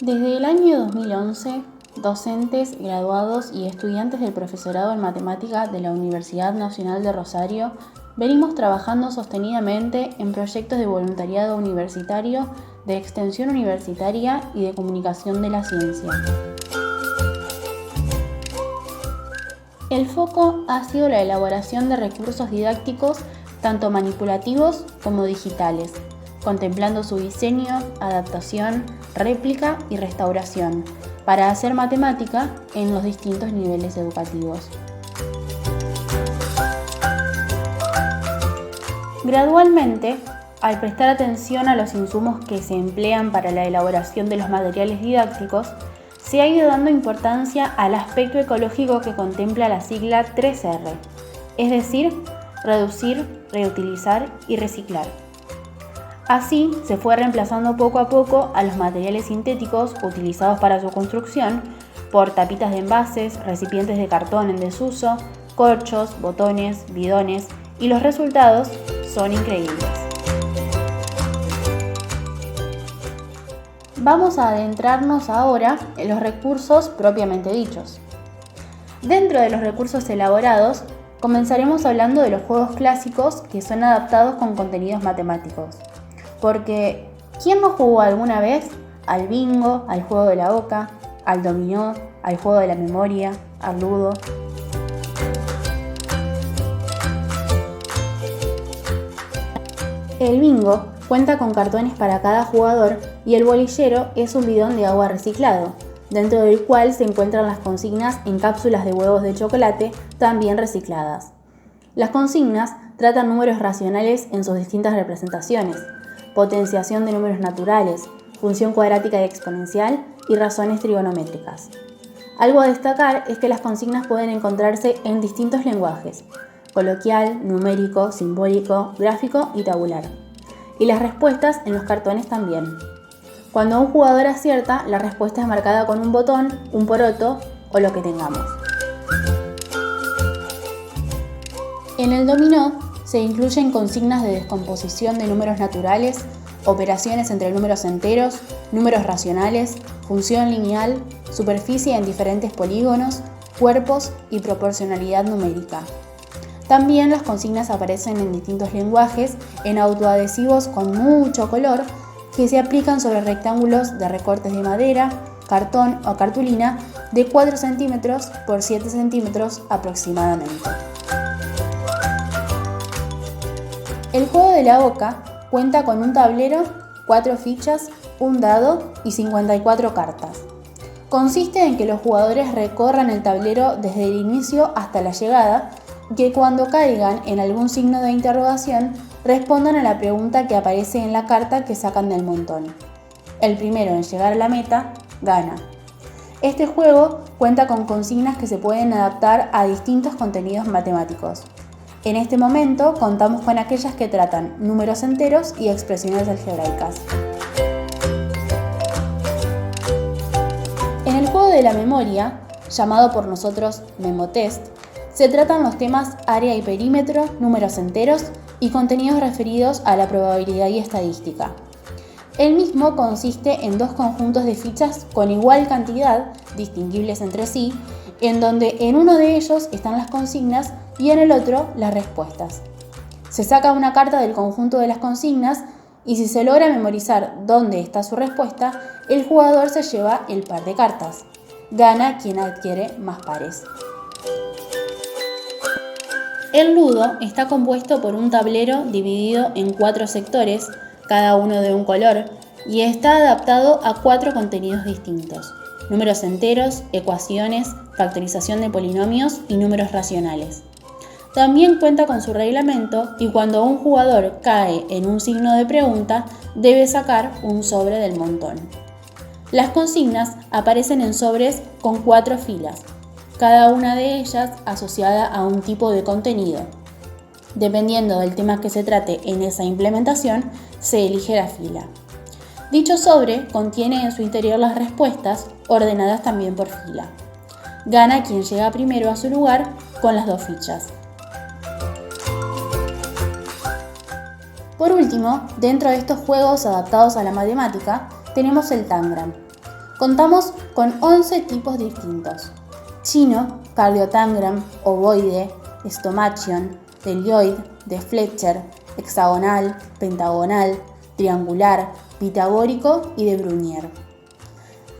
Desde el año 2011, docentes, graduados y estudiantes del profesorado en matemática de la Universidad Nacional de Rosario venimos trabajando sostenidamente en proyectos de voluntariado universitario, de extensión universitaria y de comunicación de la ciencia. El foco ha sido la elaboración de recursos didácticos tanto manipulativos como digitales, contemplando su diseño, adaptación, réplica y restauración, para hacer matemática en los distintos niveles educativos. Gradualmente, al prestar atención a los insumos que se emplean para la elaboración de los materiales didácticos, se ha ido dando importancia al aspecto ecológico que contempla la sigla 3R, es decir, reducir, reutilizar y reciclar. Así, se fue reemplazando poco a poco a los materiales sintéticos utilizados para su construcción por tapitas de envases, recipientes de cartón en desuso, corchos, botones, bidones, y los resultados son increíbles. Vamos a adentrarnos ahora en los recursos propiamente dichos. Dentro de los recursos elaborados, comenzaremos hablando de los juegos clásicos que son adaptados con contenidos matemáticos. Porque, ¿quién no jugó alguna vez al bingo, al juego de la oca, al dominó, al juego de la memoria, al ludo? El bingo cuenta con cartones para cada jugador y el bolillero es un bidón de agua reciclado, dentro del cual se encuentran las consignas en cápsulas de huevos de chocolate también recicladas. Las consignas tratan números racionales en sus distintas representaciones, potenciación de números naturales, función cuadrática y exponencial y razones trigonométricas. Algo a destacar es que las consignas pueden encontrarse en distintos lenguajes: coloquial, numérico, simbólico, gráfico y tabular. Y las respuestas en los cartones también. Cuando un jugador acierta, la respuesta es marcada con un botón, un poroto o lo que tengamos. En el dominó se incluyen consignas de descomposición de números naturales, operaciones entre números enteros, números racionales, función lineal, superficie en diferentes polígonos, cuerpos y proporcionalidad numérica. También las consignas aparecen en distintos lenguajes, en autoadhesivos con mucho color, que se aplican sobre rectángulos de recortes de madera, cartón o cartulina de 4 centímetros por 7 centímetros aproximadamente. El juego de la oca cuenta con un tablero, 4 fichas, un dado y 54 cartas. Consiste en que los jugadores recorran el tablero desde el inicio hasta la llegada, y que cuando caigan en algún signo de interrogación respondan a la pregunta que aparece en la carta que sacan del montón. El primero en llegar a la meta gana. Este juego cuenta con consignas que se pueden adaptar a distintos contenidos matemáticos. En este momento contamos con aquellas que tratan números enteros y expresiones algebraicas. En el juego de la memoria, llamado por nosotros Memotest, se tratan los temas área y perímetro, números enteros y contenidos referidos a la probabilidad y estadística. El mismo consiste en 2 conjuntos de fichas con igual cantidad, distinguibles entre sí, en donde en uno de ellos están las consignas y en el otro las respuestas. Se saca una carta del conjunto de las consignas y si se logra memorizar dónde está su respuesta, el jugador se lleva el par de cartas. Gana quien adquiere más pares. El ludo está compuesto por un tablero dividido en 4 sectores, cada uno de un color, y está adaptado a 4 contenidos distintos: números enteros, ecuaciones, factorización de polinomios y números racionales. También cuenta con su reglamento y cuando un jugador cae en un signo de pregunta, debe sacar un sobre del montón. Las consignas aparecen en sobres con 4 filas, cada una de ellas asociada a un tipo de contenido. Dependiendo del tema que se trate en esa implementación, se elige la fila. Dicho sobre contiene en su interior las respuestas, ordenadas también por fila. Gana quien llega primero a su lugar con las 2 fichas. Por último, dentro de estos juegos adaptados a la matemática, tenemos el Tangram. Contamos con 11 tipos distintos: chino, cardiotangram, ovoide, stomachon, delioid, de Fletcher, hexagonal, pentagonal, triangular, pitagórico y de Brunier.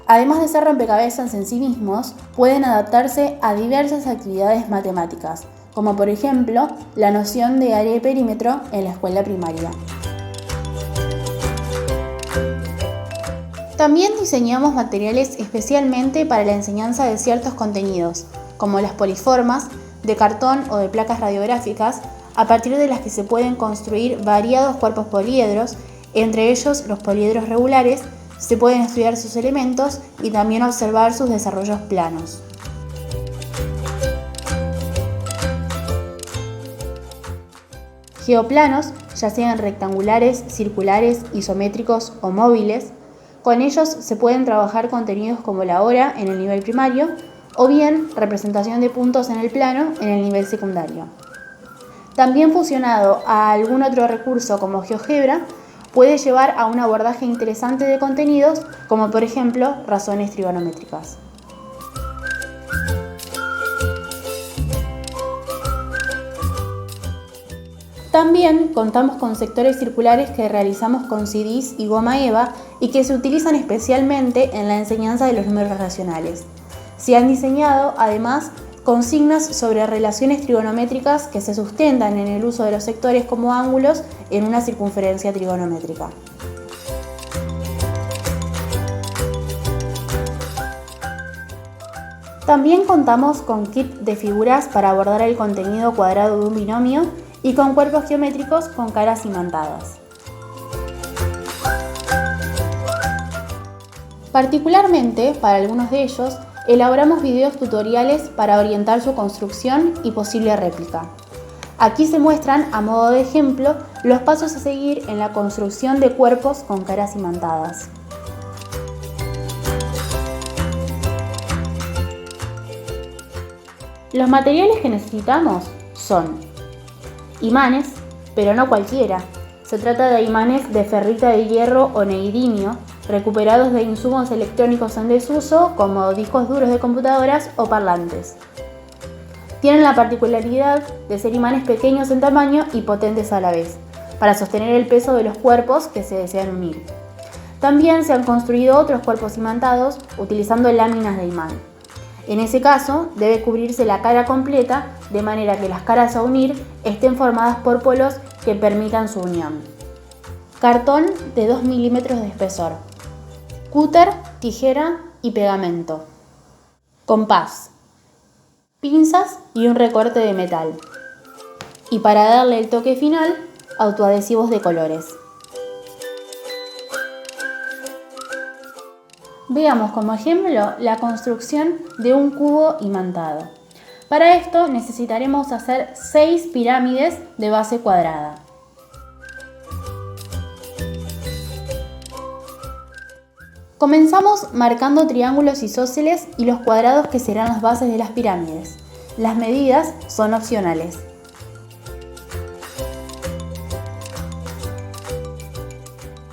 Además de ser rompecabezas en sí mismos, pueden adaptarse a diversas actividades matemáticas, como por ejemplo la noción de área y perímetro en la escuela primaria. También diseñamos materiales especialmente para la enseñanza de ciertos contenidos, como las poliformas, de cartón o de placas radiográficas, a partir de las que se pueden construir variados cuerpos poliedros, entre ellos los poliedros regulares. Se pueden estudiar sus elementos y también observar sus desarrollos planos. Geoplanos, ya sean rectangulares, circulares, isométricos o móviles, con ellos se pueden trabajar contenidos como la hora en el nivel primario o bien representación de puntos en el plano en el nivel secundario. También fusionado a algún otro recurso como GeoGebra, puede llevar a un abordaje interesante de contenidos, como por ejemplo razones trigonométricas. También contamos con sectores circulares que realizamos con CDs y goma eva y que se utilizan especialmente en la enseñanza de los números racionales. Se han diseñado, además, consignas sobre relaciones trigonométricas que se sustentan en el uso de los sectores como ángulos en una circunferencia trigonométrica. También contamos con kit de figuras para abordar el contenido cuadrado de un binomio y con cuerpos geométricos con caras imantadas. Particularmente, para algunos de ellos, elaboramos videos tutoriales para orientar su construcción y posible réplica. Aquí se muestran, a modo de ejemplo, los pasos a seguir en la construcción de cuerpos con caras imantadas. Los materiales que necesitamos son imanes, pero no cualquiera. Se trata de imanes de ferrita de hierro o neodimio, recuperados de insumos electrónicos en desuso como discos duros de computadoras o parlantes. Tienen la particularidad de ser imanes pequeños en tamaño y potentes a la vez, para sostener el peso de los cuerpos que se desean unir. También se han construido otros cuerpos imantados utilizando láminas de imán. En ese caso, debe cubrirse la cara completa de manera que las caras a unir estén formadas por polos que permitan su unión. Cartón de 2 milímetros de espesor. Cúter, tijera y pegamento. Compás. Pinzas y un recorte de metal. Y para darle el toque final, autoadhesivos de colores. Veamos como ejemplo la construcción de un cubo imantado. Para esto necesitaremos hacer 6 pirámides de base cuadrada. Comenzamos marcando triángulos isósceles y los cuadrados que serán las bases de las pirámides. Las medidas son opcionales.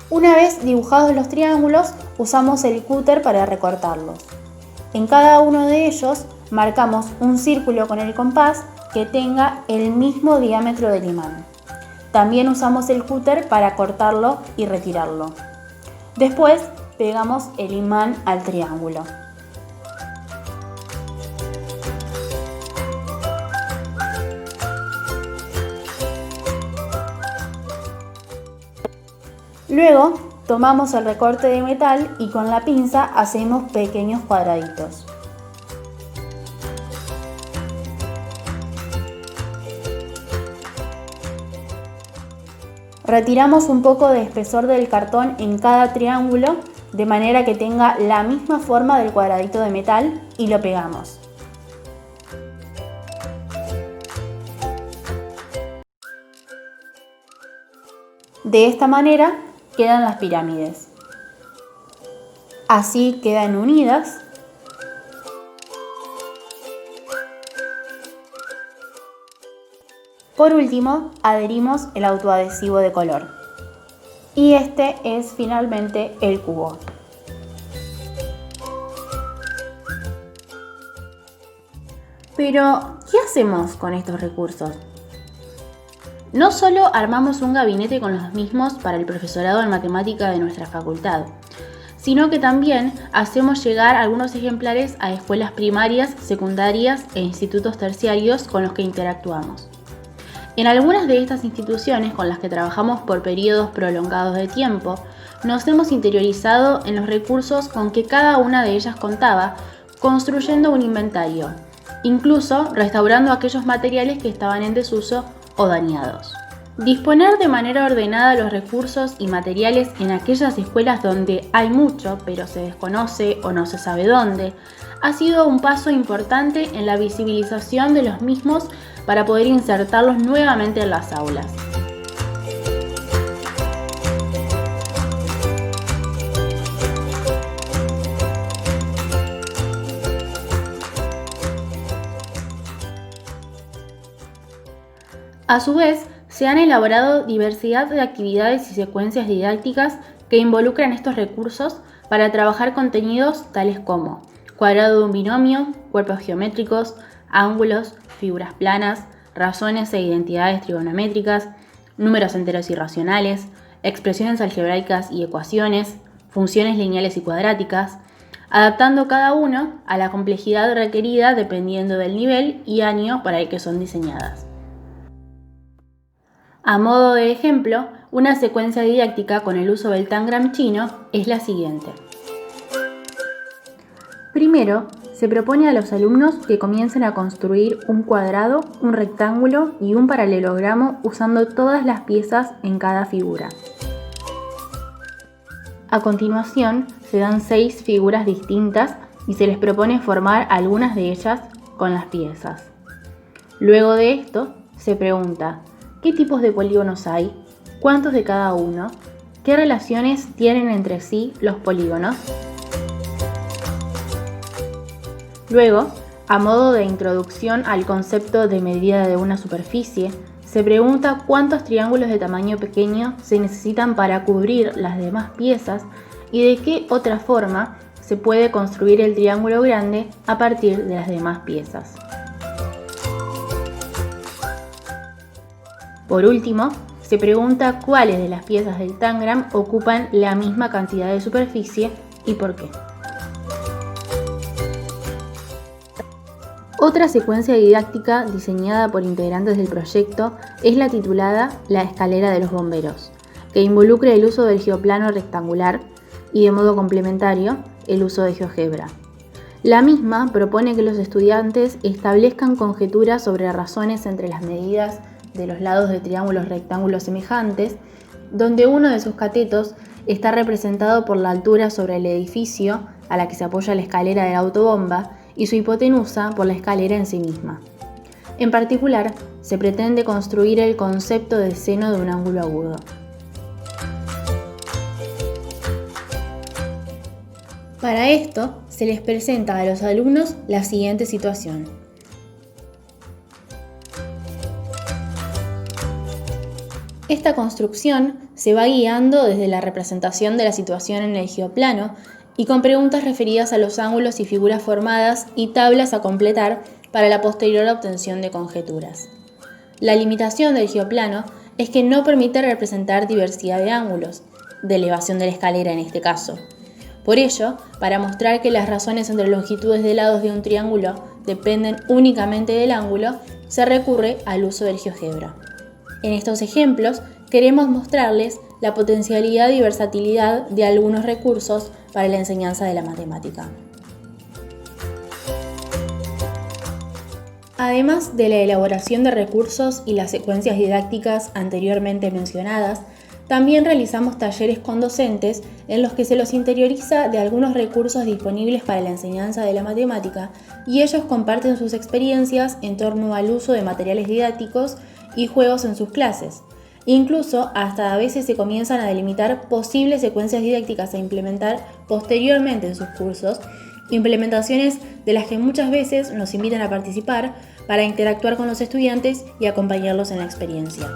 Una vez dibujados los triángulos, usamos el cúter para recortarlos. En cada uno de ellos marcamos un círculo con el compás que tenga el mismo diámetro del imán. También usamos el cúter para cortarlo y retirarlo. Después pegamos el imán al triángulo. Luego tomamos el recorte de metal y con la pinza hacemos pequeños cuadraditos. Retiramos un poco de espesor del cartón en cada triángulo de manera que tenga la misma forma del cuadradito de metal y lo pegamos. De esta manera quedan las pirámides. Así quedan unidas. Por último, adherimos el autoadhesivo de color. Y este es finalmente el cubo. Pero, ¿qué hacemos con estos recursos? No solo armamos un gabinete con los mismos para el profesorado en matemática de nuestra facultad, sino que también hacemos llegar algunos ejemplares a escuelas primarias, secundarias e institutos terciarios con los que interactuamos. En algunas de estas instituciones con las que trabajamos por periodos prolongados de tiempo, nos hemos interiorizado en los recursos con que cada una de ellas contaba, construyendo un inventario, incluso restaurando aquellos materiales que estaban en desuso o dañados. Disponer de manera ordenada los recursos y materiales en aquellas escuelas donde hay mucho, pero se desconoce o no se sabe dónde, ha sido un paso importante en la visibilización de los mismos para poder insertarlos nuevamente en las aulas. A su vez, se han elaborado diversidad de actividades y secuencias didácticas que involucran estos recursos para trabajar contenidos tales como cuadrado de un binomio, cuerpos geométricos, ángulos, figuras planas, razones e identidades trigonométricas, números enteros y racionales, expresiones algebraicas y ecuaciones, funciones lineales y cuadráticas, adaptando cada uno a la complejidad requerida dependiendo del nivel y año para el que son diseñadas. A modo de ejemplo, una secuencia didáctica con el uso del tangram chino es la siguiente. Primero, se propone a los alumnos que comiencen a construir un cuadrado, un rectángulo y un paralelogramo usando todas las piezas en cada figura. A continuación, se dan 6 figuras distintas y se les propone formar algunas de ellas con las piezas. Luego de esto, se pregunta: ¿qué tipos de polígonos hay? ¿Cuántos de cada uno? ¿Qué relaciones tienen entre sí los polígonos? Luego, a modo de introducción al concepto de medida de una superficie, se pregunta cuántos triángulos de tamaño pequeño se necesitan para cubrir las demás piezas y de qué otra forma se puede construir el triángulo grande a partir de las demás piezas. Por último, se pregunta cuáles de las piezas del tangram ocupan la misma cantidad de superficie y por qué. Otra secuencia didáctica diseñada por integrantes del proyecto es la titulada La escalera de los bomberos, que involucra el uso del geoplano rectangular y, de modo complementario, el uso de GeoGebra. La misma propone que los estudiantes establezcan conjeturas sobre razones entre las medidas de los lados de triángulos rectángulos semejantes, donde uno de sus catetos está representado por la altura sobre el edificio a la que se apoya la escalera de la autobomba y su hipotenusa por la escalera en sí misma. En particular, se pretende construir el concepto de seno de un ángulo agudo. Para esto, se les presenta a los alumnos la siguiente situación. Esta construcción se va guiando desde la representación de la situación en el geoplano y con preguntas referidas a los ángulos y figuras formadas y tablas a completar para la posterior obtención de conjeturas. La limitación del geoplano es que no permite representar diversidad de ángulos, de elevación de la escalera en este caso. Por ello, para mostrar que las razones entre longitudes de lados de un triángulo dependen únicamente del ángulo, se recurre al uso del GeoGebra. En estos ejemplos, queremos mostrarles la potencialidad y versatilidad de algunos recursos para la enseñanza de la matemática. Además de la elaboración de recursos y las secuencias didácticas anteriormente mencionadas, también realizamos talleres con docentes en los que se los interioriza de algunos recursos disponibles para la enseñanza de la matemática y ellos comparten sus experiencias en torno al uso de materiales didácticos y juegos en sus clases. Incluso hasta a veces se comienzan a delimitar posibles secuencias didácticas a implementar posteriormente en sus cursos, implementaciones de las que muchas veces nos invitan a participar para interactuar con los estudiantes y acompañarlos en la experiencia.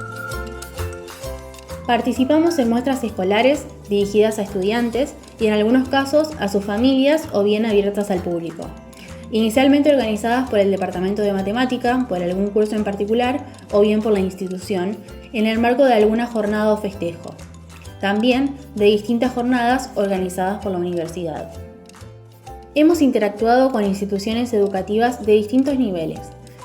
Participamos en muestras escolares dirigidas a estudiantes y en algunos casos a sus familias o bien abiertas al público. inicialmente organizadas por el Departamento de Matemática, por algún curso en particular o bien por la institución, en el marco de alguna jornada o festejo. También de distintas jornadas organizadas por la universidad. Hemos interactuado con instituciones educativas de distintos niveles,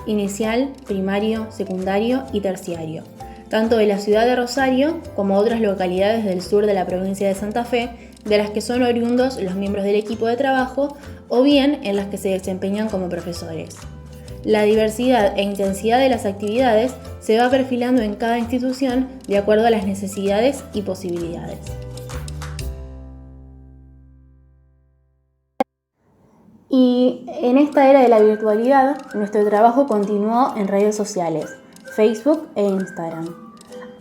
inicial, primario, secundario y terciario, tanto de la ciudad de Rosario como otras localidades del sur de la provincia de Santa Fe, de las que son oriundos los miembros del equipo de trabajo o bien en las que se desempeñan como profesores. La diversidad e intensidad de las actividades se va perfilando en cada institución de acuerdo a las necesidades y posibilidades. Y en esta era de la virtualidad, nuestro trabajo continuó en redes sociales, Facebook e Instagram.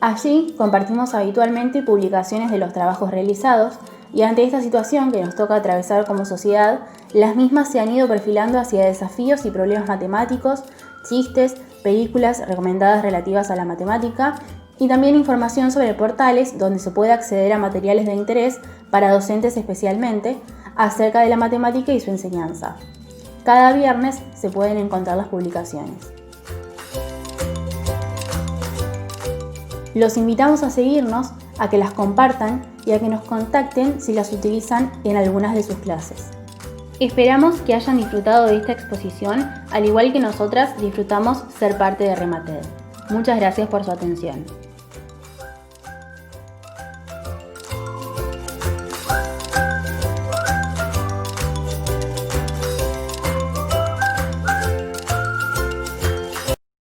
Allí compartimos habitualmente publicaciones de los trabajos realizados y ante esta situación que nos toca atravesar como sociedad, las mismas se han ido perfilando hacia desafíos y problemas matemáticos, chistes, películas recomendadas relativas a la matemática y también información sobre portales donde se puede acceder a materiales de interés para docentes especialmente acerca de la matemática y su enseñanza. Cada viernes se pueden encontrar las publicaciones. Los invitamos a seguirnos, a que las compartan y a que nos contacten si las utilizan en algunas de sus clases. Esperamos que hayan disfrutado de esta exposición, al igual que nosotras disfrutamos ser parte de Remated. Muchas gracias por su atención.